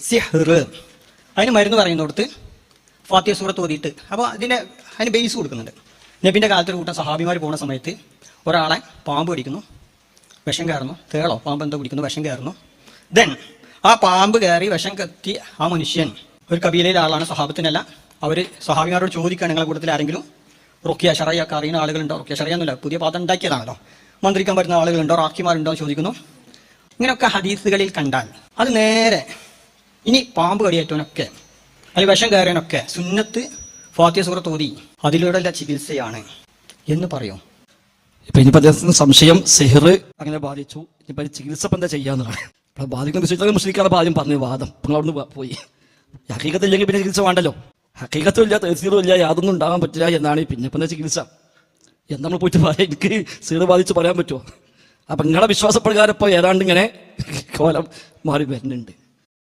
സിഹ്ർ, അതിന് മരുന്ന് പറയുന്നിടത്ത് ഫാത്തിഹ സൂറത്ത് ഓതിയിട്ട്, അപ്പോൾ അതിന് ബേസ് കൊടുക്കുന്നുണ്ട്. നബിൻ്റെ കാലത്ത് ഒരു കൂട്ടം സഹാബിമാർ പോകുന്ന സമയത്ത് ഒരാളെ പാമ്പ് പിടിക്കുന്നു, വിഷം കയറുന്നു, തേളോ പാമ്പ് എന്തോ പിടിക്കുന്നു, വിഷം കയറുന്നു. ദെൻ ആ പാമ്പ് കയറി വിഷം കത്തി ആ മനുഷ്യൻ ഒരു കബീലയിലെ ആളാണ്, സഹാബത്തിനല്ല. അവർ സഹാബിമാരോട് ചോദിക്കുകയാണ്, നിങ്ങളുടെ കൂട്ടത്തിൽ ആരെങ്കിലും റുക്കിയ ഷറയൊക്കെ അറിയുന്ന ആളുകളുണ്ടോ? റുക്കിയ ഷറയൊന്നുമില്ല, പുതിയ പാദം ഉണ്ടാക്കിയതാണല്ലോ. മന്ത്രിക്കാൻ പറ്റുന്ന ആളുകളുണ്ടോ, റാക്കിമാരുണ്ടോ എന്ന് ചോദിക്കുന്നു. ഇങ്ങനെയൊക്കെ ഹദീസുകളിൽ കണ്ടാൽ അത് നേരെ ഇനി പാമ്പ് കടിയേറ്റവനൊക്കെ അല്ലെങ്കിൽ വിഷം കയറിയവനൊക്കെ സുന്നത്ത് ഫാത്തിഹ സൂറത്ത് ഓതി അതിലൂടെയുള്ള ചികിത്സയാണ് എന്ന് പറയും. ഇപ്പൊ ഇനിയിപ്പോ അദ്ദേഹത്തിന് സംശയം സിഹർ അങ്ങനെ ബാധിച്ചു, ഇനിയിപ്പോ ചികിത്സ എന്താ ചെയ്യാന്നുള്ളതാണ്. അപ്പൊ ബാധിക്കുന്ന വിശ്വസിച്ചാൽ മുസ്ലിക്കാണ് ആദ്യം പറഞ്ഞു വാദം, നിങ്ങൾ അവിടുന്ന് പോയി. ഹക്കീകത്തില്ലെങ്കിൽ പിന്നെ ചികിത്സ വേണ്ടല്ലോ. ഹക്കീകത്തും ഇല്ല, തഹ്സീറും ഇല്ല, യാതൊന്നും ഉണ്ടാകാൻ പറ്റില്ല എന്നാണ്. പിന്നെ ഇപ്പം എന്താ ചികിത്സ എന്ന് നമ്മൾ പോയിട്ട് പറയാം, എനിക്ക് സിഹർ ബാധിച്ച് പറയാൻ പറ്റുമോ? അപ്പൊ നിങ്ങളുടെ വിശ്വാസപ്രകാരം ഇപ്പോൾ ഏതാണ്ട് ഇങ്ങനെ കോലം മാറി വരുന്നുണ്ട്.